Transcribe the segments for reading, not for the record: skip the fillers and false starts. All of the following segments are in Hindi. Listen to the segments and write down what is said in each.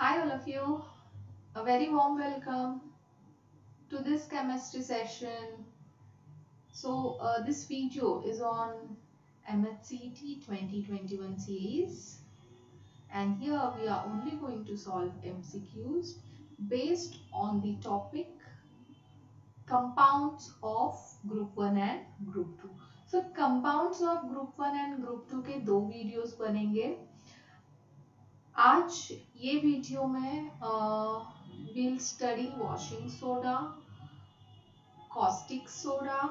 Hi all of you, a very warm welcome to this chemistry session. This video is on MHCT 2021 series, and here we are only going to solve MCQs based on the topic compounds of group 1 and group 2. So compounds of group 1 and group 2 के दो वीडियोस बनेंगे. आज ये वीडियो में we'll study washing soda, caustic soda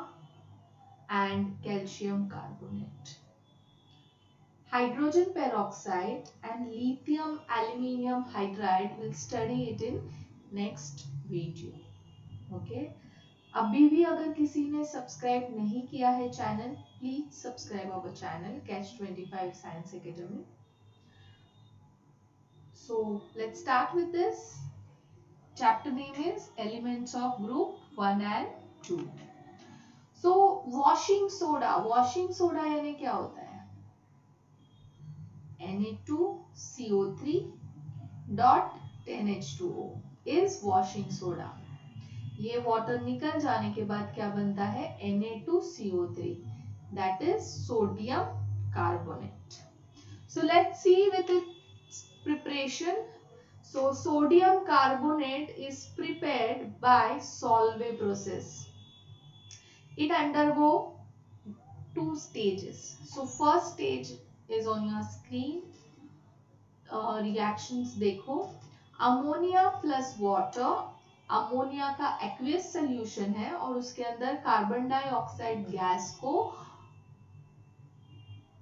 and calcium carbonate. Hydrogen peroxide and lithium aluminium hydride will study it in next video. Okay. अभी भी अगर किसी ने सब्सक्राइब नहीं किया है channel, please subscribe our channel Catch 25 Science Academy. So let's start with this. Chapter name is Elements of Group 1 and 2. So washing soda यानी क्या होता है? Na2CO3 dot 10H2O is washing soda. ये वाटर निकल जाने के बाद क्या बनता है? Na2CO3, that is sodium carbonate. So let's see with its preparation. So sodium carbonate is prepared by Solvay process. It undergo two stages. So first stage is on your screen. Reactions देखो. अमोनिया प्लस वाटर, अमोनिया का एक्वियस सोल्यूशन है और उसके अंदर कार्बन डाइऑक्साइड गैस को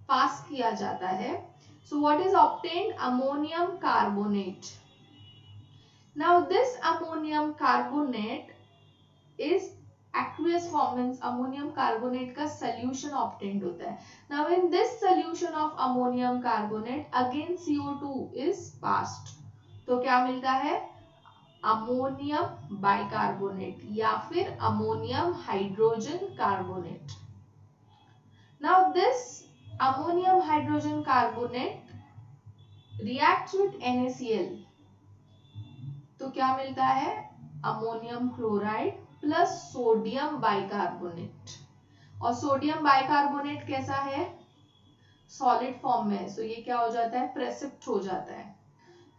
पास किया जाता है. So what is obtained? Ammonium carbonate. Now this ammonium carbonate is aqueous form, means ammonium carbonate का solution obtained होता है. Now in this solution of ammonium carbonate again CO2 is passed. तो क्या मिलता है? अमोनियम बाइकार्बोनेट या फिर ammonium hydrogen carbonate. Now this ammonium hydrogen carbonate reacts with NaCl. तो क्या मिलता है? Ammonium chloride plus sodium bicarbonate. और सोडियम बाइकार्बोनेट कैसा है? सॉलिड फॉर्म में. सो ये क्या हो जाता है? प्रेसिपिट हो जाता है.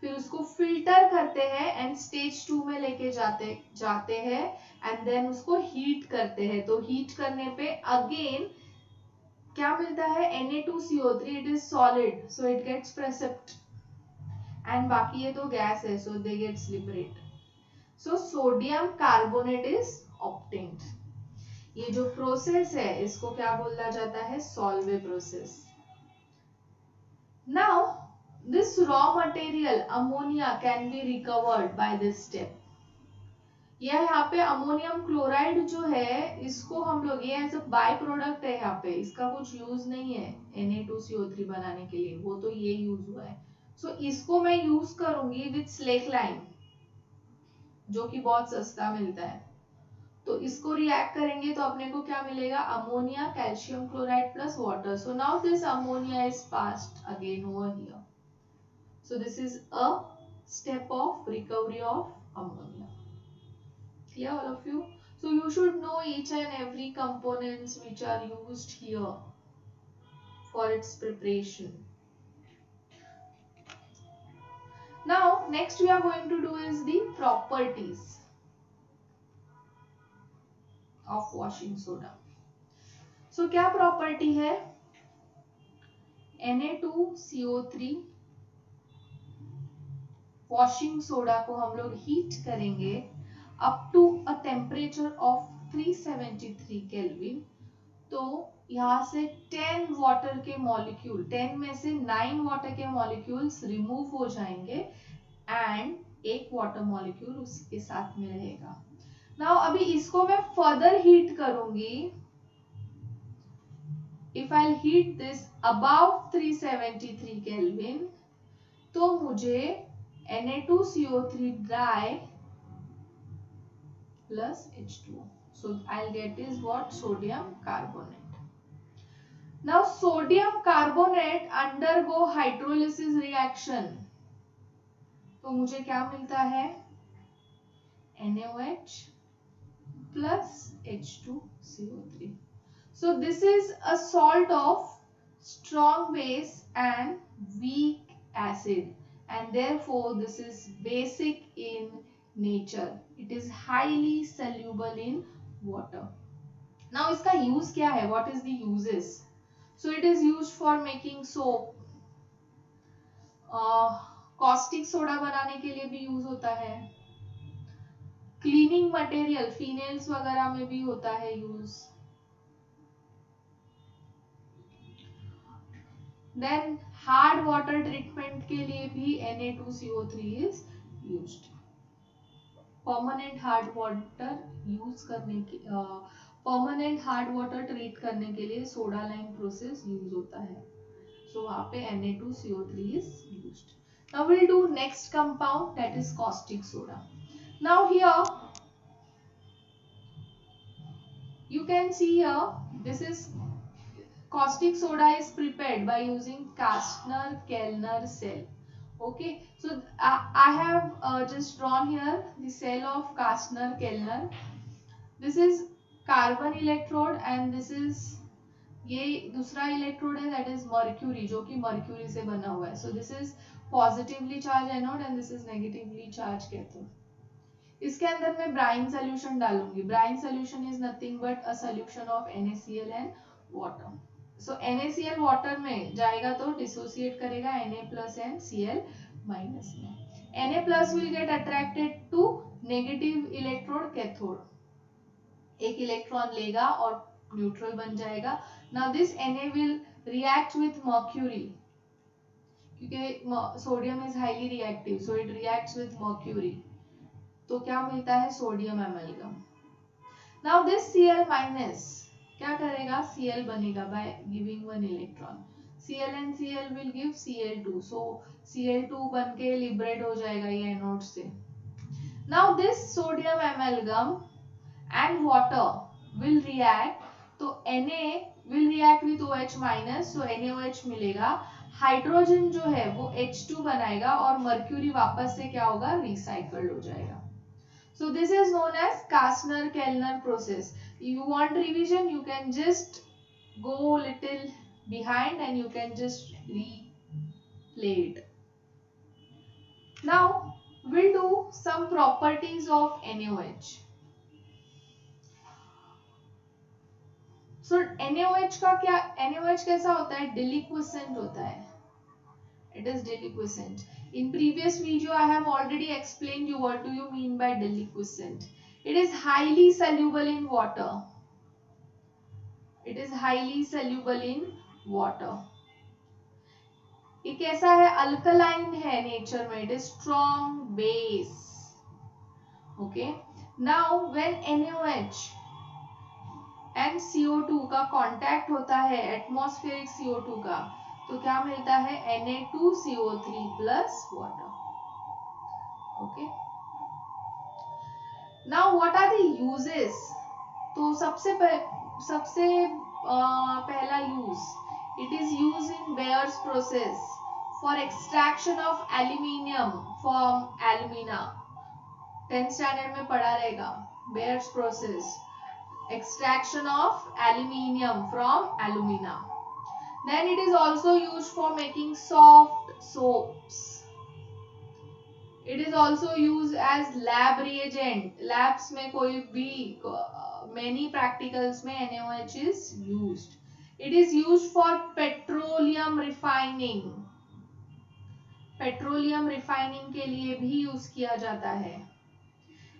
फिर उसको फिल्टर करते हैं एंड स्टेज 2 में लेके जाते हैं एंड देन उसको हीट करते हैं. तो हीट करने पे अगेन क्या मिलता है? Na2CO3. It is solid, so it gets precipitate and बाकी ये तो गैस है, so they gets liberate. So sodium carbonate is obtained. ये जो प्रोसेस है इसको क्या बोला जाता है? Solvay process. Now this raw material ammonia can be recovered by this step. यह यहाँ पे अमोनियम क्लोराइड जो है इसको हम लोग, ये एज अ बाय प्रोडक्ट है, यहाँ पे इसका कुछ यूज नहीं है Na2CO3 बनाने के लिए, वो तो ये यूज हुआ है. सो इसको मैं यूज करूंगी विथ स्लेक लाइम जो कि बहुत सस्ता मिलता है. तो इसको रिएक्ट करेंगे तो अपने को क्या मिलेगा? Ammonia, calcium chloride plus water. So now this ammonia is passed again over here. So this is a step of recovery of ammonia. Clear all of you? So you should know each and every components which are used here for its preparation. Now next we are going to do is the properties of washing soda. So क्या property है? Na2CO3 वॉशिंग सोडा को हम लोग हीट करेंगे up to a temperature of 373 kelvin. तो यहाँ से 10 वाटर के मॉलिक्यूल, 10 में से 9 वाटर के मॉलिक्यूल्स रिमूव हो जाएंगे एंड एक वाटर मॉलिक्यूल उसके साथ में रहेगा. नाउ अभी इसको मैं फर्दर हीट करूंगी. If I heat this above 373 kelvin तो मुझे Na2CO3 dry plus H2O. So I'll get is what? Sodium carbonate. Now sodium carbonate undergo hydrolysis reaction. तो मुझे क्या मिलता है NaOH plus H2CO3. So this is a salt of strong base and weak acid, and therefore this is basic in nature. It is highly soluble in water. Now इसका use क्या है? What is the uses? So it is used for making soap. Caustic soda बनाने के लिए भी यूज होता है. क्लीनिंग मटेरियल फिनेल्स वगैरह में भी होता है use. Then hard water treatment के लिए भी Na2CO3 is used. Permanent hard water use करने के परमानेंट हार्ड वाटर ट्रीट करने के लिए सोडा लाइम प्रोसेस यूज होता है. सो वहां पे Na2CO3 is used. Now will do next compound that is caustic soda. Now here you can see here this is caustic soda is prepared by using Kastner-Kellner cell. Okay, so I have just drawn here the cell of Kastner-Kellner. This is carbon electrode and this is ये दूसरा इलेक्ट्रोड है that is mercury जो कि mercury से बना हुआ है. So this is positively charged anode and this is negatively charged cathode. इसके अंदर मैं ब्राइन सोल्यूशन डालूंगी. Brine solution is nothing but a solution of NaCl and water. So NaCl water में जाएगा तो डिसोसिएट करेगा Na plus and Cl minus में. Na plus will get attracted to negative electrode cathode. एक इलेक्ट्रॉन लेगा और न्यूट्रल बन जाएगा. Now this Na will react with mercury क्योंकि sodium is highly reactive so it reacts with mercury. तो क्या मिलता है sodium amalgam. Now this Cl minus क्या करेगा Cl बनेगा by giving one electron. Cl and Cl will give Cl2. So Cl2 बन के लिबरेट हो जाएगा ये एनोड से. Now this sodium amalgam and water will react. तो Na will react with OH minus so NaOH मिलेगा. हाइड्रोजन जो है वो H2 बनाएगा और मर्क्यूरी वापस से क्या होगा रिसाइकल्ड हो जाएगा. So this is known as Kastner-Kellner process. If you want revision, you can just go little behind and you can just replay it. Now we'll do some properties of NaOH. So NaOH का क्या NaOH कैसा होता है? Deliquescent होता है. It is deliquescent. In previous video, I have already explained you what do you mean by deliquescent. It is highly soluble in water. It is highly soluble in water. ये कैसा है? अल्कलाइन है नेचर में. It is strong base. Okay. Now when NaOH and CO2 का कांटेक्ट होता है एटमॉस्फेरिक CO2 का तो क्या मिलता है Na2CO3 plus water. Okay. Now what are the uses? तो सबसे पहला use it is used in Bayer's process for extraction of aluminium from alumina. 10th standard में पढ़ा रहेगा. Bayer's process extraction of aluminium from alumina. Then it is also used for making soft soaps. It is also used as lab reagent. Labs में कोई भी many practicals में NaOH is used. It is used for petroleum refining. Petroleum refining के लिए भी यूज किया जाता है.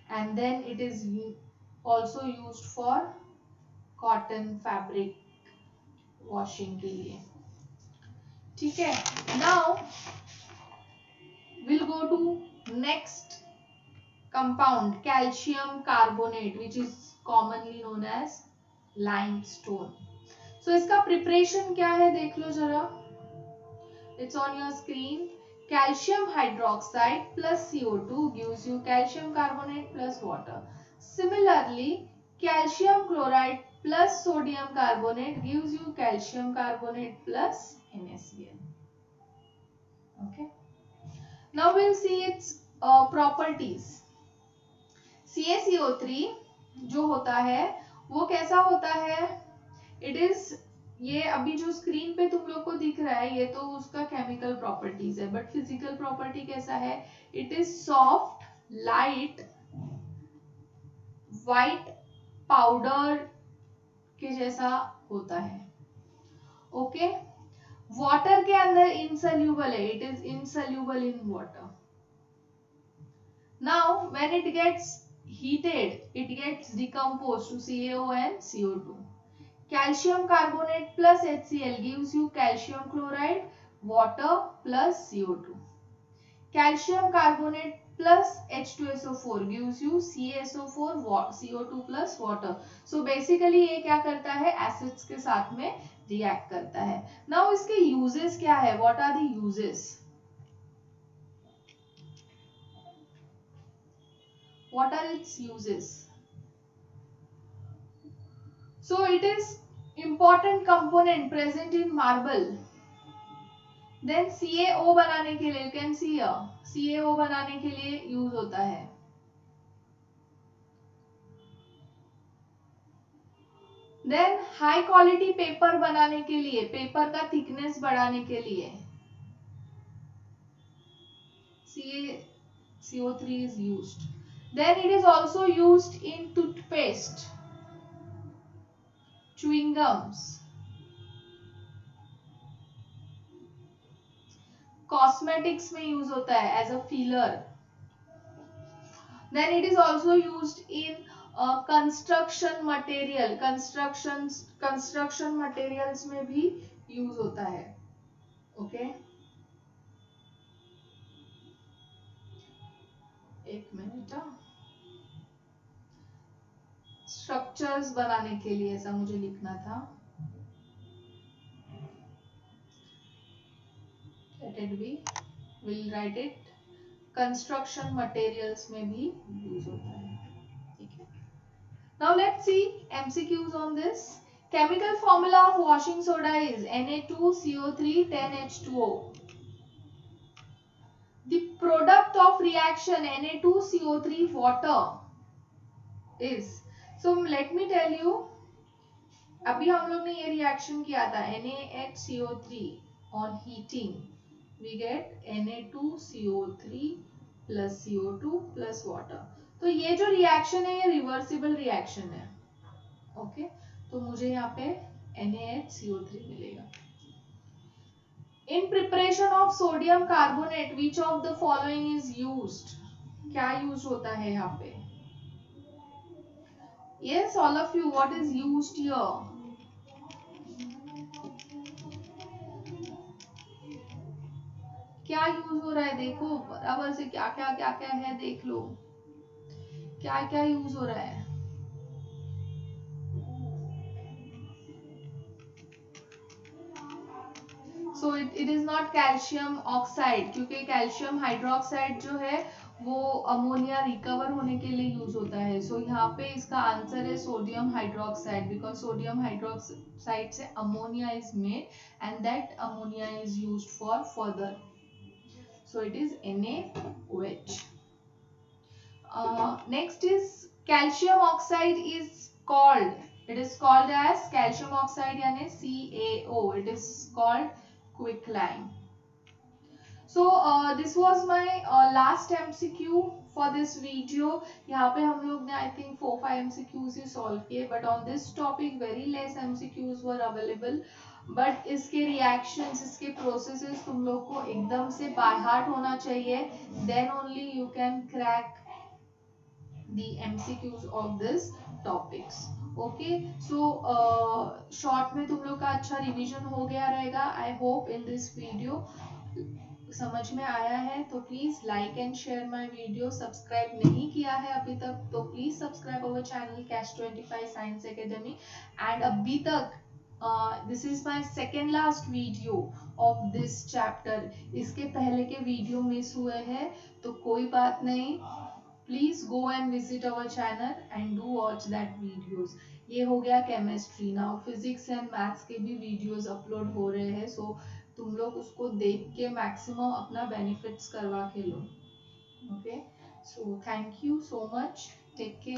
And then it is also used for cotton fabric washing के लिए. ठीक है. Now we'll go to next compound calcium carbonate which is commonly known as limestone. So इसका preparation क्या है देख लो जरा. It's on your screen. Calcium hydroxide plus CO2 gives you calcium carbonate plus water. Similarly, calcium chloride plus sodium carbonate gives you calcium carbonate plus NaCl. Okay. Now we'll see its properties. CaCO3 जो होता है वो कैसा होता है? इट इज, ये अभी जो स्क्रीन पे तुम लोग को दिख रहा है ये तो उसका केमिकल प्रॉपर्टीज है, बट फिजिकल प्रॉपर्टी कैसा है? It is soft, light, white powder के जैसा होता है. ओके, वाटर के अंदर इनसल्यूबल है, it is insoluble in water. Now when it gets heated it gets decomposed to CaO and CO2. Calcium carbonate plus HCl gives you calcium chloride, water plus CO2. Calcium carbonate plus H2SO4 gives you CaSO4, CO2 plus water. So basically ये क्या करता है? एसिड्स के साथ में रिएक्ट करता है. Now इसके uses क्या है? What are the uses? What are its uses? So it is important component present in marble. Then CaO बनाने के लिए, you can see here, CaO बनाने के लिए यूज होता है. Then हाई क्वालिटी पेपर बनाने के लिए, पेपर का थिकनेस बढ़ाने के लिए CaCO3 is used. Then it is also used in toothpaste, chewing gums, cosmetics में यूज होता है as a filler. Then it is also used in construction material, construction materials में भी यूज होता है. ओके, एक मिनट. स्ट्रक्चर्स बनाने के लिए ऐसा मुझे लिखना था. Let it be, we'll write it. Construction materials में भी यूज होता है. ठीक है. Now let's see MCQs on this. Chemical formula of washing soda is Na2CO3 10H2O. The product of reaction Na2CO3 water is, so let me tell you, अभी हम लोग ने ये रिएक्शन किया था NaHCO3 on heating we get Na2CO3 plus CO2 plus water. तो ये जो रिएक्शन है ये रिवर्सिबल रिएक्शन है. ओके, तो मुझे यहाँ पे NaHCO3 मिलेगा. In preparation of sodium carbonate which of the following is used? क्या यूज होता है यहाँ पे? Yes, all of you, what is used here? क्या यूज हो रहा है? देखो बराबर से क्या क्या क्या क्या है, देख लो क्या क्या यूज हो रहा है. So it is not calcium oxide, क्योंकि कैल्शियम हाइड्रोक्साइड जो है वो अमोनिया रिकवर होने के लिए यूज होता है. सो यहाँ पे इसका आंसर है sodium hydroxide, because sodium hydroxide से ammonia is made and that ammonia is used for further. So it is NaOH. Next is calcium oxide is called, it is called as calcium oxide यानी CaO. It is called quicklime. So this was my last MCQ for this video. यहाँ पे हम लोग ने I think 4-5 MCQs he solve किए, but on this topic very less MCQs were available. But इसके रिएक्शंस, इसके प्रोसेसेस तुम लोग को एकदम से बाय हार्ट होना चाहिए. Then only you can crack the MCQs of this topics. Okay, so short में तुम लोग का अच्छा रिवीजन हो गया रहेगा. I hope in this video समझ में आया है. तो please like and share my video. Subscribe नहीं किया है अभी तक तो please subscribe our channel CAS25 science academy. And अभी तक this is my second last video of this chapter. इसके पहले के वीडियो मिस हुए हैं तो कोई बात नहीं, please go and visit our channel and do watch that videos. ये हो गया chemistry. Now physics and maths के भी वीडियोस अपलोड हो रहे हैं. सो तुम लोग उसको देख के मैक्सिमम अपना बेनिफिट्स करवा के लो. Okay, so thank you so much, take care.